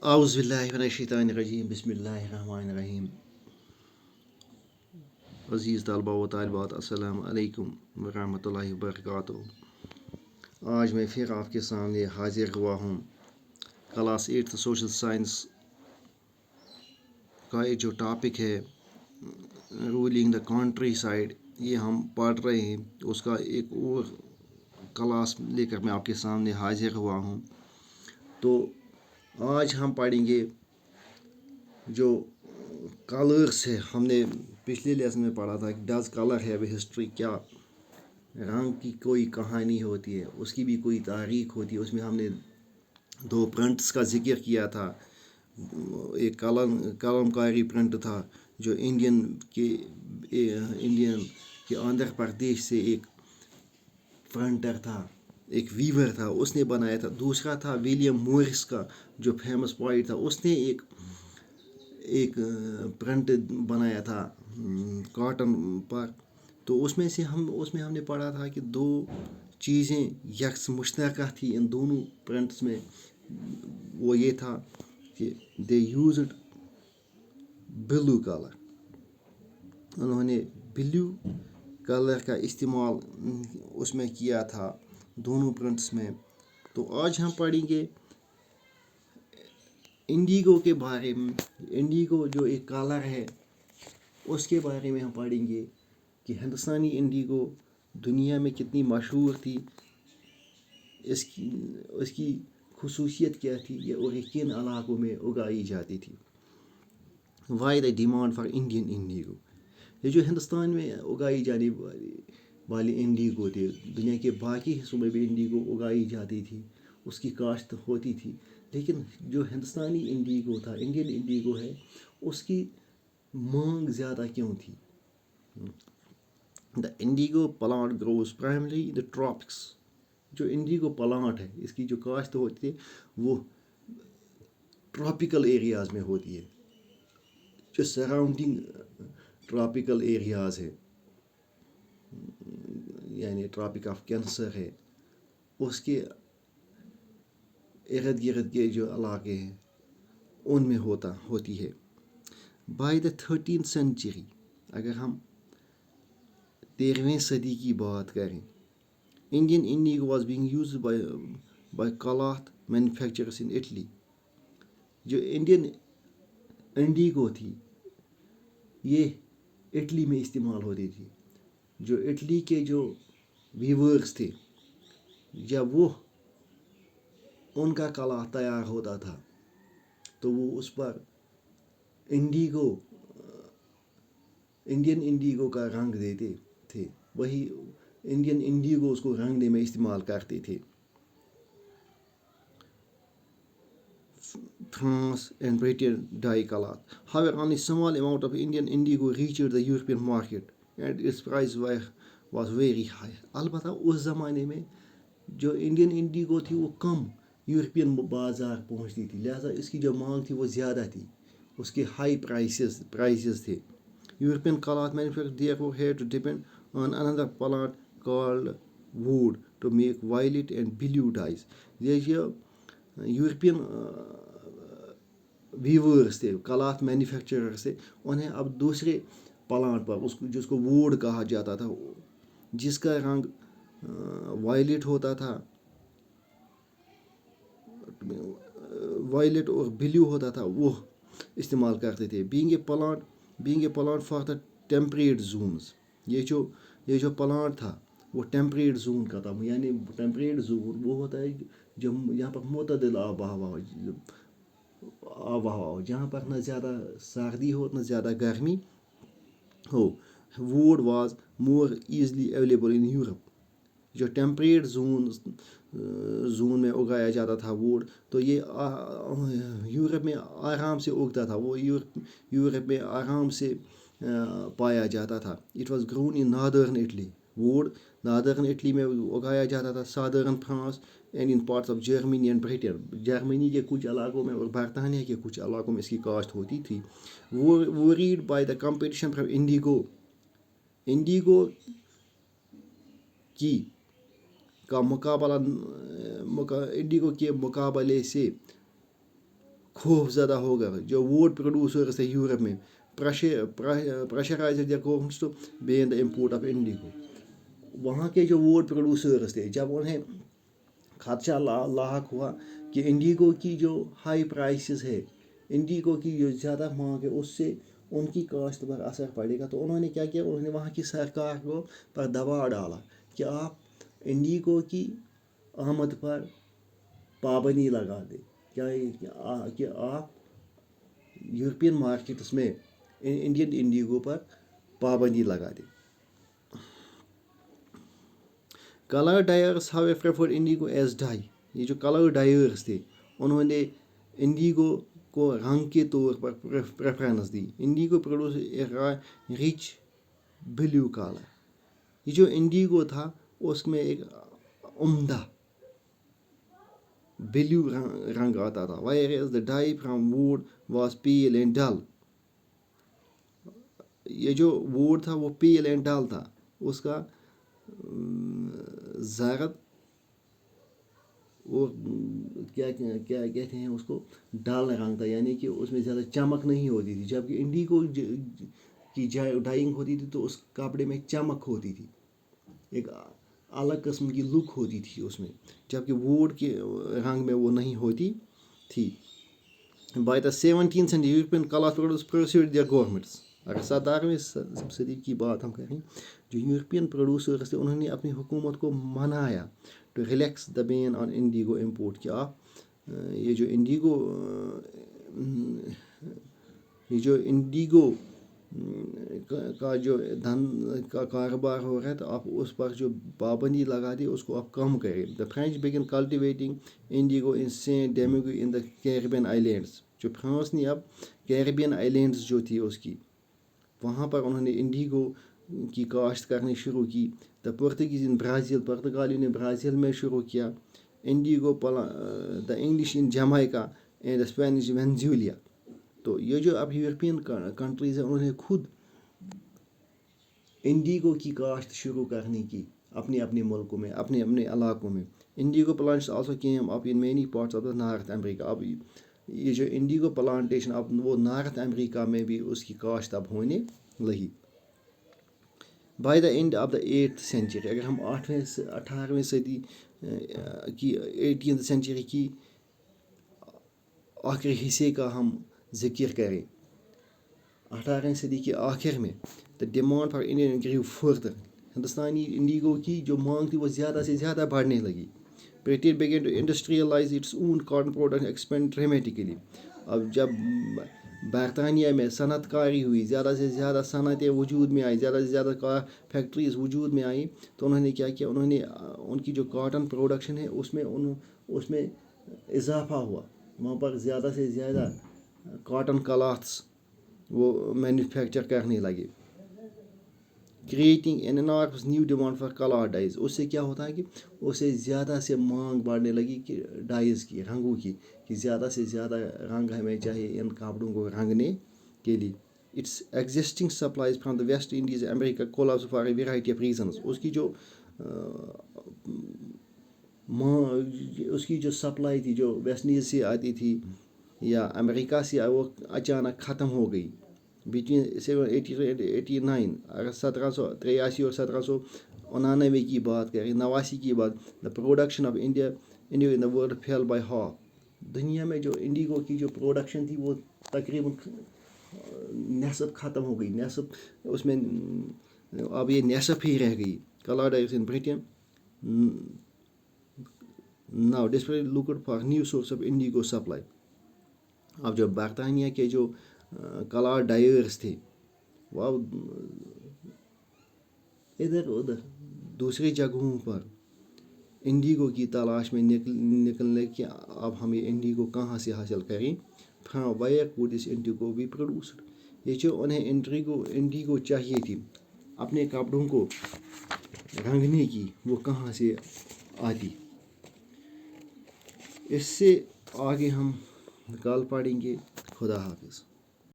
اعوذ باللہ من الشیطان الرجیم بسم اللہ الرحمن الرحیم. عزیز طلبہ و طالبات السلام علیکم ورحمۃ اللہ وبرکاتہ. آج میں پھر آپ کے سامنے حاضر ہوا ہوں. کلاس 8 سوشل سائنس کا جو ٹاپک ہے رولنگ دا کنٹری سائڈ، یہ ہم پڑھ رہے ہیں. اس کا ایک اور کلاس لے کر میں آپ کے سامنے حاضر ہوا ہوں. تو آج ہم پڑھیں گے جو کلرس ہے. ہم نے پچھلے لیسن میں پڑھا تھا کہ does colour have a history, کیا رنگ کی کوئی کہانی ہوتی ہے، اس کی بھی کوئی تاریخ ہوتی ہے. اس میں ہم نے 2 پرنٹس کا ذکر کیا تھا. ایک قلم کاری پرنٹ تھا جو انڈین کے آندھرا پردیش سے ایک پرنٹر تھا، ایک ویور تھا، اس نے بنایا تھا. دوسرا تھا ولیم مورس کا جو فیمس پوائٹ تھا، اس نے ایک پرنٹ بنایا تھا کاٹن پر. تو اس میں ہم نے پڑھا تھا کہ 2 چیزیں یکس مشترکہ تھی ان دونوں پرنٹس میں. وہ یہ تھا کہ دے یوزڈ بلو کلر، انہوں نے بلیو کلر کا استعمال اس میں کیا تھا دونوں پرنٹس میں. تو آج ہم پڑھیں گے انڈیگو کے بارے میں. انڈیگو جو ایک کلر ہے اس کے بارے میں ہم پڑھیں گے کہ ہندوستانی انڈیگو دنیا میں کتنی مشہور تھی، اس کی خصوصیت کیا تھی اور یہ کن علاقوں میں اگائی جاتی تھی. Why the demand for Indian Indigo. یہ جو ہندوستان میں اگائی جانے والی انڈیگو تھی، دنیا کے باقی حصوں میں بھی انڈیگو اگائی جاتی تھی، اس کی کاشت ہوتی تھی. لیکن جو ہندوستانی انڈیگو تھا، انڈین انڈیگو ہے، اس کی مانگ زیادہ کیوں تھی؟ دا Indigo plant grows primarily in the tropics. جو انڈیگو پلانٹ ہے، اس کی جو کاشت ہوتی ہے وہ ٹراپیکل ایریاز میں ہوتی ہے. جو سراؤنڈنگ ٹراپیکل ایریاز ہے، یعنی ٹراپک آف کینسر ہے، اس کے ارد گرد کے جو علاقے ہیں ان میں ہوتی ہے. بائی دا 13th century، اگر ہم 13ویں صدی کی بات کریں، Indian Indigo was being used by cloth manufacturers in Italy. جو انڈین انڈیگو تھی یہ اٹلی میں استعمال ہوتی تھی. جو اٹلی کے جو ویورز تھے، جب وہ ان کا کلا تیار ہوتا تھا تو وہ اس پر انڈین انڈیگو کا رنگ دیتے تھے. وہی انڈین انڈیگو اس کو رنگنے میں استعمال کرتے تھے. France and Britain dye cloth. However, only small amount of Indian indigo reached the European market and its price was very high. البتہ اس زمانے میں جو انڈین انڈیگو تھی وہ کم یورپین بازار پہنچتی تھی، لہذا اس کی جو مانگ تھی وہ زیادہ تھی، اس کے ہائی پرائسز تھے. European cloth manufacturers therefore had to depend on another plant called wood to make violet and blue dyes. یہ یورپین ویورس تھے، کلاتھ مینوفیکچررس تھے، انہیں اب دوسرے پلانٹ پر جس کو ووڈ کہا جاتا تھا، جس کا رنگ وائلٹ ہوتا تھا، وائلٹ اور بلیو ہوتا تھا، وہ استعمال کرتے تھے. Being a plant for the temperate zones. یہ جو پلانٹ تھا وہ ٹیمپریٹ زون کا تھا. یعنی ٹیمپریٹ زون وہ ہوتا ہے جو یہاں پر معتدل آب و ہوا ہو، جہاں پر نہ زیادہ سردی ہو نہ زیادہ گرمی ہو. Woad was more easily available in Europe. جو ٹیمپریٹ زون میں اگایا جاتا تھا ووڈ، تو یہ یورپ میں آرام سے اگتا تھا، وہ یورپ میں آرام سے پایا جاتا تھا. It was grown in northern Italy. Woad northern Italy میں اگایا جاتا تھا، southern France and in parts of Germany and Britain. Germany کے کچھ علاقوں میں اور برطانیہ کے کچھ علاقوں میں اس کی کاشت ہوتی تھی. Worried by the competition from Indigo Indigo کے مقابلے سے خوف زدہ ہوگا. جو wood producers تھے یورپ میں pressurized their governments to ban the import of indigo. وہاں کے جو wood producers تھے جب انہیں خدشہ لاحق ہوا کہ انڈیگو کی جو ہائی پرائسز ہے, انڈیگو کی جو زیادہ مانگ ہے, اس سے ان کی کاشت پر اثر پڑے گا, تو انہوں نے کیا کیا, انہوں نے وہاں کی سرکار کو پر دباؤ ڈالا کہ آپ انڈیگو کی آمد پر پابندی لگا دیں, کہ آپ یورپین مارکیٹس میں انڈین انڈیگو پر پابندی لگا دیں. کلر ڈائرس ہاو پریفرڈ انڈیگو ایز ڈائی. یہ جو کلر ڈائرس تھے انہوں نے انڈیگو کو رنگ کے طور پر پریفرنس دی. Indigo produce rich blue colour. یہ جو انڈیگو تھا اس میں ایک عمدہ بلیو رنگ آتا تھا. whereas the dye from wood was pale and dull. یہ جو ووڈ تھا وہ پیل اینڈ ڈل تھا, اس کا زرد اور کیا کہتے ہیں اس کو, ڈل رنگ تھا, یعنی کہ اس میں زیادہ چمک نہیں ہوتی تھی. جبکہ انڈیگو کی ڈائنگ ہوتی تھی تو اس کپڑے میں چمک ہوتی تھی, ایک الگ قسم کی لک ہوتی تھی اس میں, جبکہ ووڈ کے رنگ میں وہ نہیں ہوتی تھی. By the 17th century European color producers pursued their governments. اگر 17ویں صدی کی بات ہم کریں, جو یورپین پروڈیوسرس تھے انہوں نے اپنی حکومت کو منایا to relax the ban on indigo import, کہ آپ یہ جو انڈیگو کا جو کا کاروبار ہو رہا ہے تو آپ اس پر جو پابندی لگا دی اس کو آپ کم کریں. The French began cultivating indigo in Saint Domingo in the Caribbean islands. جو فرانس نے اب کیریبین آئیلینڈس جو تھی اس کی, وہاں پر انہوں نے انڈیگو کی کاشت کرنی شروع کی. دا پرتگیز ان برازیل, پرتگالیوں نے برازیل میں شروع کیا. Indigo the English in Jamaica and the Spanish Venezuela. تو یہ جو اب یورپین کنٹریز ہیں انہوں نے خود انڈیگو کی کاشت شروع کرنے کی اپنے اپنے ملکوں میں, اپنے اپنے علاقوں میں. Indigo plants also came up in many parts of the North America. اب یہ جو انڈیگو پلانٹیشن اب وہ نارتھ امریکہ میں بھی اس کی کاشت اب ہونے لگی. By the and of the 8th century, اگر ہم 18ویں صدی کی 18th century کی آخری حصے کا ہم ذکر کریں, 18ویں صدی کے آخر میں, the demand for Indian grew further. ہندوستانی انڈیگو کی جو مانگ تھی وہ زیادہ سے زیادہ بڑھنے لگی. Britain began to industrialize its own cotton production expand dramatically. اب جب برطانیہ میں صنعت کاری ہوئی, زیادہ سے زیادہ صنعتیں وجود میں آئی, زیادہ سے زیادہ فیکٹریز وجود میں آئیں, تو انہوں نے کیا کیا, انہوں نے ان کی جو کاٹن پروڈکشن ہے اس میں اضافہ ہوا. وہاں پر زیادہ سے زیادہ کاٹن کلاتھس وہ مینوفیکچر کرنے لگے. Creating an enormous new demand for colour dyes. اس سے کیا ہوتا ہے کہ اس سے زیادہ سے مانگ بڑھنے لگی کہ ڈائز کی, رنگوں کی, کہ زیادہ سے زیادہ رنگ ہمیں چاہیے ان کپڑوں کو رنگنے کے لیے. Its existing supplies from the West Indies America collapse for a variety of reasons. اس کی جو سپلائی تھی جو ویسٹ انڈیز سے آتی تھی یا امریکہ سے, وہ اچانک ختم ہو گئی بٹوین 1789. اگر 1783 اور 1799 کی بات کریں, 89 کی بات, the production of indigo in the world fell by half. دنیا میں جو انڈیگو کی جو پروڈکشن تھی وہ تقریباً نصف ختم ہو گئی, نصف اس میں اب یہ نصف ہی رہ گئی. Colour dyes in Britain now display looked for new source of indigo supply. اب جو برطانیہ کے جو کلر ڈائرس تھے وہ ادھر ادھر دوسری جگہوں پر انڈیگو کی تلاش میں نکلنے کہ اب ہم یہ انڈیگو کہاں سے حاصل کریں, from where could this indigo be produced. یہ جو انہیں انڈیگو چاہیے تھی اپنے کپڑوں کو رنگنے کی, وہ کہاں سے آتی. اس سے آگے ہم کل پڑھیں گے. خدا حافظ.